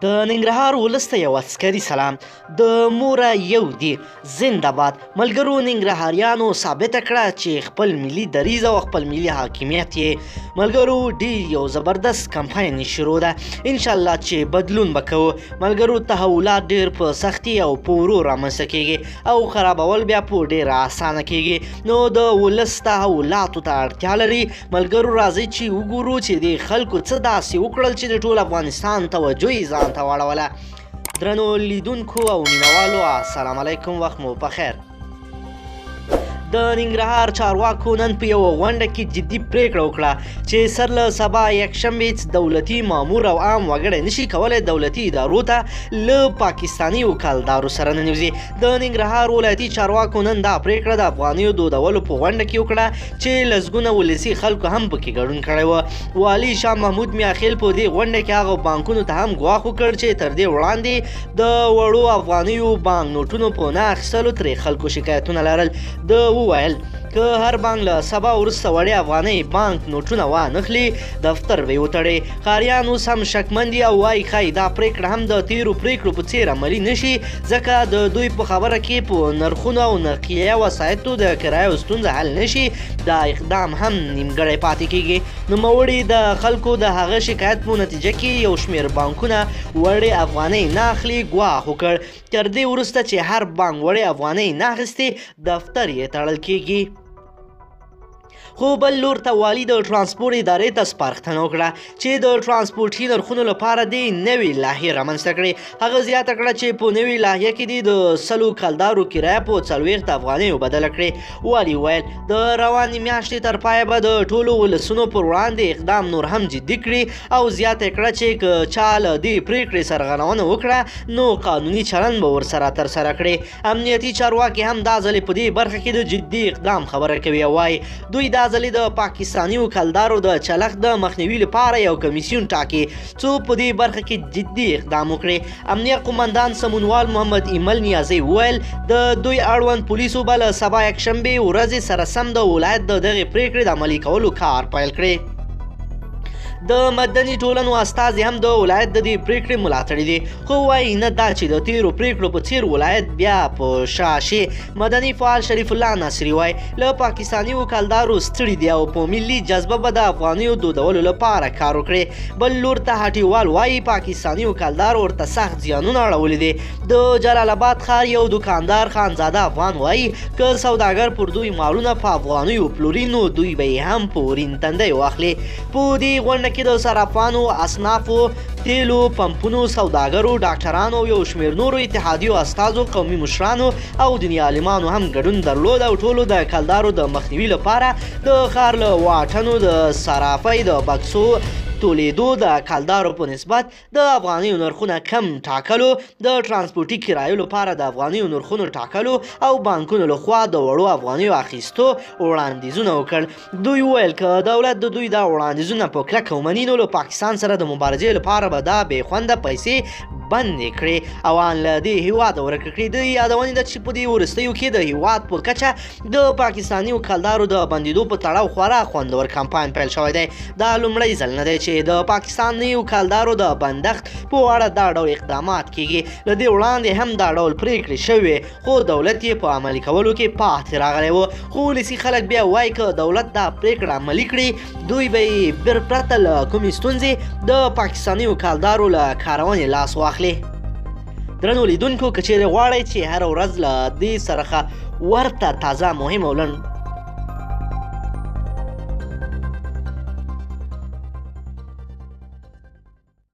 د ننګرهار ولس ته یو عسکري سلام. د موره یو دی زنده‌باد. ملګرو ننګرهاریانو ثابته کړه چې خپل ملي دریځ او خپل ملي حاکمیت یې ملګرو ډېر یو زبردست کمپاین شروع ده. انشاءالله چې بدلون به کوو. ملګرو تحولات ډېر په سختي او په ورو رامنځته کیږي او خرابول بیا په ډېره اسانه کیږي. نو د ولس تحولاتو ته اړتیا لري. ملګرو راځئ چې وګورو چې د خلکو څه داسې وکړل چې د ټول افغانستان توجه یې ځان ته واړوله. درنو لیدونکو او مینوالو السلام علیکم، وخت مو پخیر. د ننګرهار چارواکو نن په یوه غونډه کې جدي پریکړه وکړه چې سر له سبا یکشنبې دولتي مامور او عام وګړی نشي کولی دولتي ادارو ته له پاکستاني وکالدارو سره ننوځي. د ننګرهار ولایتي چارواکو نن دا پریکړه د افغانیو دودولو په غونډه کې وکړه چې لسګونه ولسي خلکو هم پکې ګډون کړی و. والي شاه محمود میاخیل په دې غونډه کې هغو بانکونو ته هم ګواښ وکړ چې تر دې وړاندې د وړو افغانیو بانک نوټونو په نه اخیستلو ترې خلکو شکایتونه لرل. د وویل که هر بانک له سبا وروسته وړې افغانۍ بانک نوټونه وانخلي دفتر به یې وتړي. ښاریان اوس هم شکمن دي او وایي ښایي دا پریکړه هم د تیرو پریکړو په څیر عملي نشي ځکه د دوی په خبره کې په نرخونو او نقلیه وسایطو د کرایو ستونزه حل نشي. دا اقدام هم نیمګړی پاتې کیږي. نوموړي د خلکو د هغه شکایت په نتیجه کې یو شمېر بانکونه وړې افغانۍ نه اخلي ګواښ وکړ. تر دې وروسته چې هر بانک وړې افغانۍ نه اخیستې دفتر یې تړل کیږي. خو بل لور ته والي د ترانسپورت ادارې ته سپارښتنه وکړه چې د ترانسپورتي نرخونو لپاره دې نوې لایحې رامنځته کړي. هغه زیاته کړه چې په نوې لایحه کې دې د سلو کلدارو کرایه په 40 افغانیو بدله کړي. والي ویل د روانې میاشتې تر پایه به د ټولو ولسونو پر وړاندې اقدام نور هم جدي کړي او زیاته کړه چې که چا له دې پریکړې سرغړونه وکړه نو قانوني چلند به ورسره ترسره کړي. امنیتي چارواکي هم دا ځلې په دې برخه کې د جدي اقدام خبره کوي او وایي دوی دا ځلې د پاکستاني وکالدارو د چلښت د مخنیوي لپاره یو کمیسیون ټاکي څو په دې برخه کې جدي اقدام وکړي. امنیه قومندان سمونوال محمد ایمل نیازی وویل د دوی اړوند پولیسو به له سبا یکشنبې ورځې سره سم د ولایت د دغې پریکړې د عملي کولو کار پیل کړي. د مدني ټولنو استازي هم د ولایت د دې پریکړې ملاتړي دي خو وایي نه دا چې د تیرو پریکړو په څیر ولایت بیا په شا شي. مدني فعال شریف الله ناصري وایي له پاکستاني وکالدارو ستړي دي او په ملي جذبه به د افغانیو دودولو لپاره کار وکړي. بل لور ته هټیوال وایي پاکستاني وکالدار ورته سخت زیانونه اړولي دي. د جلال آباد ښار یو دکاندار خانزاده افغان وایي که سوداګر پر دوی مالونه په افغانیو پلوري نو دوی به یې هم په ورین تندی واخلي. په دې غونډه کې د صرافانو، اصنافو، تیلو، پمپونو، سوداګرو، ډاکټرانو او یو شمېر نورو اتحادیو استازو، قومي مشرانو او دیني عالمانو هم ګډون درلود او ټولو د کلدارو د مخنیوي لپاره د ښار له واټنو د صرافۍ د بکسو تولیدو د کلدارو په نسبت د افغانیو نرخونه کم ټاکلو، د ترانسپورتي کرایو لپاره د افغانیو نرخونو ټاکلو او بانکونو لخوا د وړو افغانیو اخیستو وړاندیزونه وکړل. دوی ویل که دولت د دوی دا وړاندیزونه په کلکه ومني نو له پاکستان سره د مبارزې لپاره به دا بې خونده پیسې بندې کړي او ان له دې هېواده ورکه کړي. د یادونې ده چې په دې وروستیو کې د هېواد په کچه د پاکستاني وکالدارو د بندېدو په تړاو خورا خوندور کمپاین پیل شوی دی. دا لومړی ځل نه دی چې د پاکستاني وکالدارو د بندښت په اړه دا ډول اقدامات کیږي. له دې وړاندې هم دا ډول پریکړې شوې خو دولت یې په عملي کولو کې پاتې راغلی و. خو ولسي خلک بیا وایي که دولت دا پریکړه عملي کړي دوی به یې بر پرته له کومې ستونزې د پاکستاني وکالدارو له کارونې لاس واخلي. درنو لیدونکو که چیرې غواړئ چې هره ورځ له دې سره ورته تازه مهم او لنډ